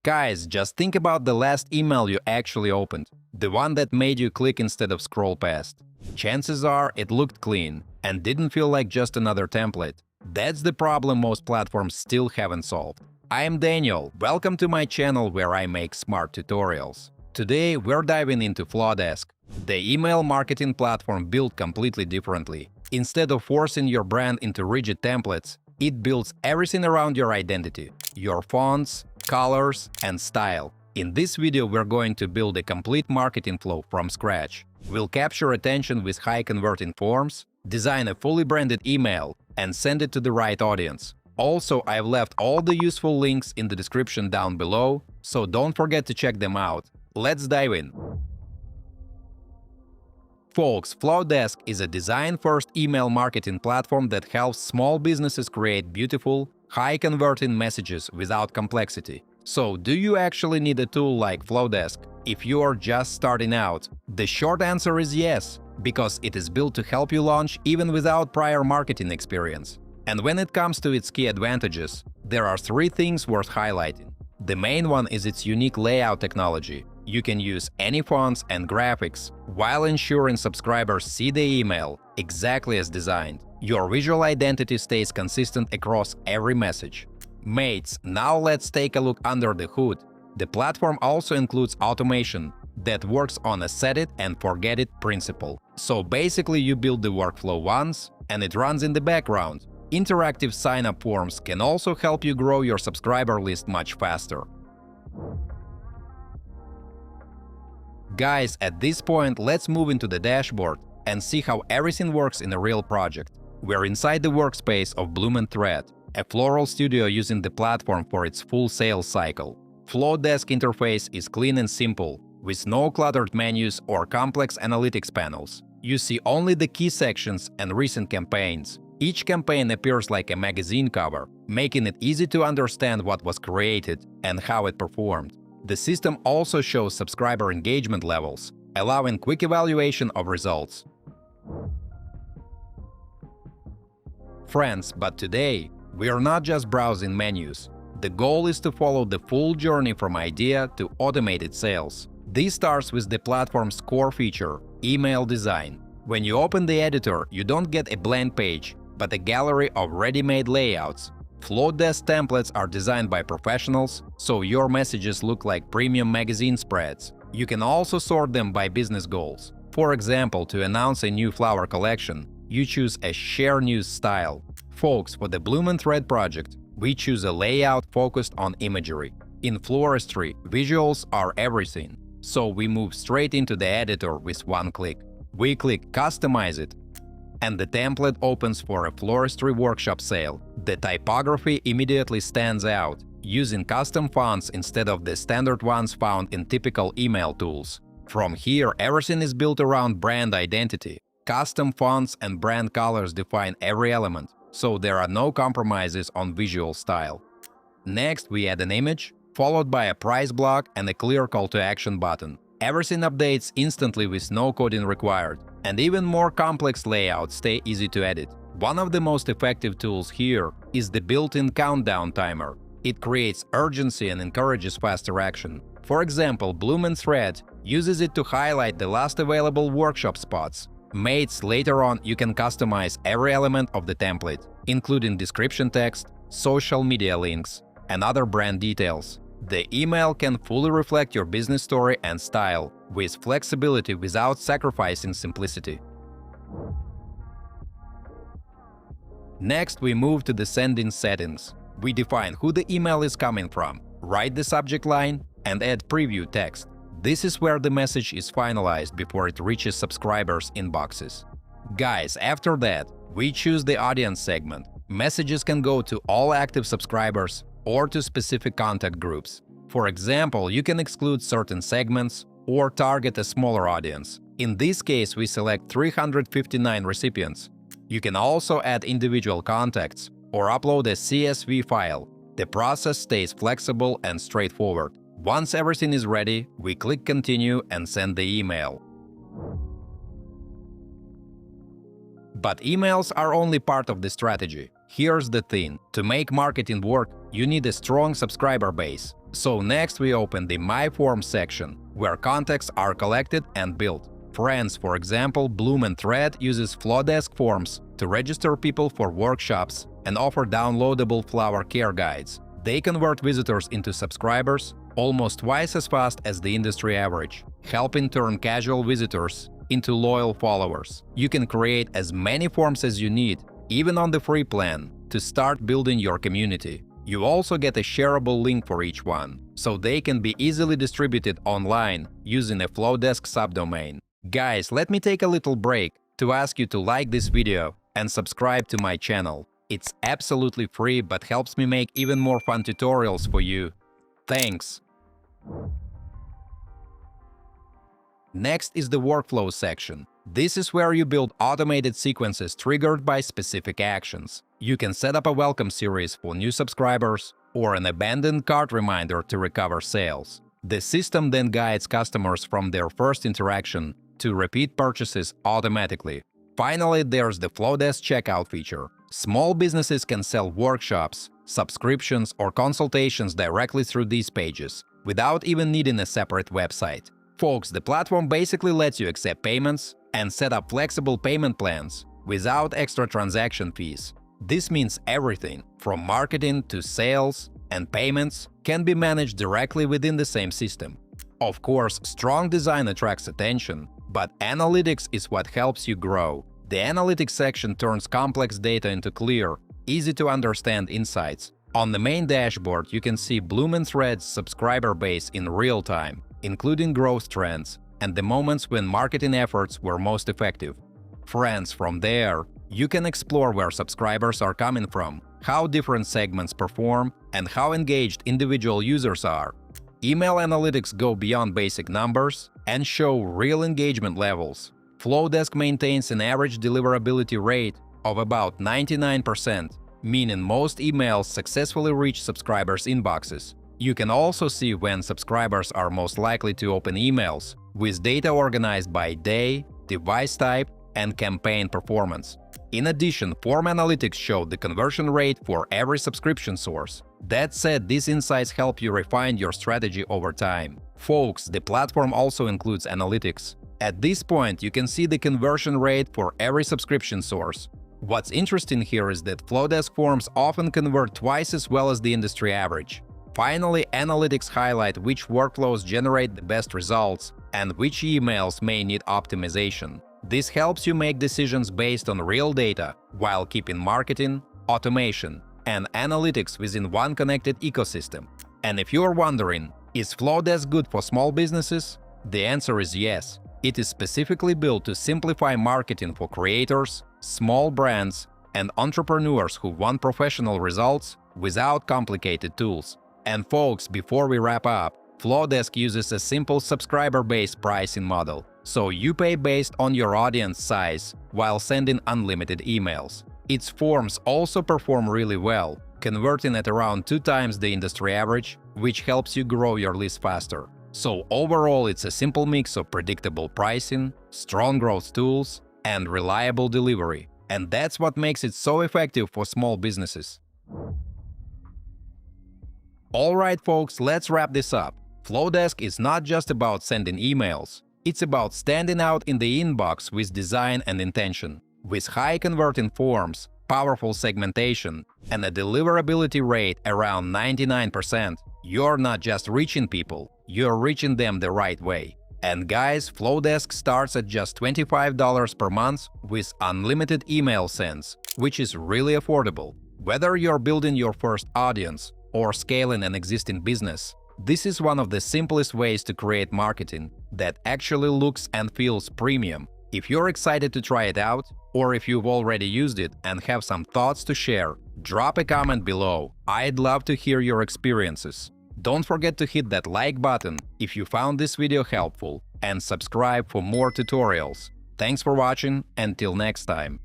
Guys, just think about the last email you actually opened, the one that made you click instead of scroll past. Chances are it looked clean and didn't feel like just another template. That's the problem most platforms still haven't solved. I am Daniel, welcome to my channel where I make smart tutorials. Today we're diving into Flodesk, the email marketing platform built completely differently. Instead of forcing your brand into rigid templates, it builds everything around your identity, your fonts, colors, and style. In this video, we're going to build a complete marketing flow from scratch. We'll capture attention with high-converting forms, design a fully branded email, and send it to the right audience. Also, I've left all the useful links in the description down below, so don't forget to check them out. Let's dive in. Folks, Flodesk is a design-first email marketing platform that helps small businesses create beautiful, high-converting messages without complexity. So, do you actually need a tool like Flodesk if you are just starting out? The short answer is yes, because it is built to help you launch even without prior marketing experience. And when it comes to its key advantages, there are three things worth highlighting. The main one is its unique layout technology. You can use any fonts and graphics while ensuring subscribers see the email exactly as designed. Your visual identity stays consistent across every message. Mates, now let's take a look under the hood. The platform also includes automation that works on a set it and forget it principle. So basically you build the workflow once and it runs in the background. Interactive sign-up forms can also help you grow your subscriber list much faster. Guys, at this point, let's move into the dashboard and see how everything works in a real project. We're inside the workspace of Bloom & Thread, a floral studio using the platform for its full sales cycle. Flodesk interface is clean and simple, with no cluttered menus or complex analytics panels. You see only the key sections and recent campaigns. Each campaign appears like a magazine cover, making it easy to understand what was created and how it performed. The system also shows subscriber engagement levels, allowing quick evaluation of results. Friends, but today, we are not just browsing menus. The goal is to follow the full journey from idea to automated sales. This starts with the platform's core feature, email design. When you open the editor, you don't get a blank page, but a gallery of ready-made layouts. Flodesk templates are designed by professionals, so your messages look like premium magazine spreads. You can also sort them by business goals. For example, to announce a new flower collection, you choose a share news style. Folks, for the Bloom & Thread project, we choose a layout focused on imagery. In floristry, visuals are everything, so we move straight into the editor with one click. We click Customize it, and the template opens for a floristry workshop sale. The typography immediately stands out, using custom fonts instead of the standard ones found in typical email tools. From here, everything is built around brand identity. Custom fonts and brand colors define every element, so there are no compromises on visual style. Next, we add an image, followed by a price block and a clear call to action button. Everything updates instantly with no coding required, and even more complex layouts stay easy to edit. One of the most effective tools here is the built-in countdown timer. It creates urgency and encourages faster action. For example, Bloom & Thread uses it to highlight the last available workshop spots. Mates, later on you can customize every element of the template, including description text, social media links, and other brand details. The email can fully reflect your business story and style, with flexibility without sacrificing simplicity. Next, we move to the sending settings. We define who the email is coming from, write the subject line, and add preview text. This is where the message is finalized before it reaches subscribers' inboxes. Guys, after that, we choose the audience segment. Messages can go to all active subscribers or to specific contact groups. For example, you can exclude certain segments or target a smaller audience. In this case, we select 359 recipients. You can also add individual contacts or upload a CSV file. The process stays flexible and straightforward. Once everything is ready, we click Continue and send the email. But emails are only part of the strategy. Here's the thing: to make marketing work, you need a strong subscriber base. So next we open the My Forms section, where contacts are collected and built. Friends, for example, Bloom and Thread uses Flodesk forms to register people for workshops and offer downloadable flower care guides. They convert visitors into subscribers almost twice as fast as the industry average, helping turn casual visitors into loyal followers. You can create as many forms as you need, even on the free plan, to start building your community. You also get a shareable link for each one, so they can be easily distributed online using a Flodesk subdomain. Guys, let me take a little break to ask you to like this video and subscribe to my channel. It's absolutely free but helps me make even more fun tutorials for you. Thanks! Next is the workflow section. This is where you build automated sequences triggered by specific actions. You can set up a welcome series for new subscribers or an abandoned cart reminder to recover sales. The system then guides customers from their first interaction to repeat purchases automatically. Finally, there's the Flodesk checkout feature. Small businesses can sell workshops, subscriptions, or consultations directly through these pages, without even needing a separate website. Folks, the platform basically lets you accept payments and set up flexible payment plans without extra transaction fees. This means everything from marketing to sales and payments can be managed directly within the same system. Of course, strong design attracts attention, but analytics is what helps you grow. The analytics section turns complex data into clear, easy-to-understand insights. On the main dashboard, you can see Bloom and Thread's subscriber base in real time, including growth trends and the moments when marketing efforts were most effective. Friends, from there, you can explore where subscribers are coming from, how different segments perform, and how engaged individual users are. Email analytics go beyond basic numbers and show real engagement levels. Flodesk maintains an average deliverability rate of about 99%, meaning most emails successfully reach subscribers' inboxes. You can also see when subscribers are most likely to open emails, with data organized by day, device type, and campaign performance. In addition, form analytics show the conversion rate for every subscription source. That said, these insights help you refine your strategy over time. Folks, the platform also includes analytics. At this point, you can see the conversion rate for every subscription source. What's interesting here is that Flodesk forms often convert twice as well as the industry average. Finally, analytics highlight which workflows generate the best results and which emails may need optimization. This helps you make decisions based on real data while keeping marketing, automation, and analytics within one connected ecosystem. And if you're wondering, is Flodesk good for small businesses? The answer is yes. It is specifically built to simplify marketing for creators, small brands, and entrepreneurs who want professional results without complicated tools. And folks, before we wrap up, Flodesk uses a simple subscriber-based pricing model, so you pay based on your audience size while sending unlimited emails. Its forms also perform really well, converting at around 2 times the industry average, which helps you grow your list faster. So overall, it's a simple mix of predictable pricing, strong growth tools, and reliable delivery. And that's what makes it so effective for small businesses. Alright folks, let's wrap this up. Flodesk is not just about sending emails. It's about standing out in the inbox with design and intention. With high converting forms, powerful segmentation, and a deliverability rate around 99%, you're not just reaching people, you're reaching them the right way. And guys, Flodesk starts at just $25 per month with unlimited email sends, which is really affordable. Whether you're building your first audience or scaling an existing business, this is one of the simplest ways to create marketing that actually looks and feels premium. If you're excited to try it out, or if you've already used it and have some thoughts to share, drop a comment below. I'd love to hear your experiences. Don't forget to hit that like button if you found this video helpful and subscribe for more tutorials. Thanks for watching, until next time.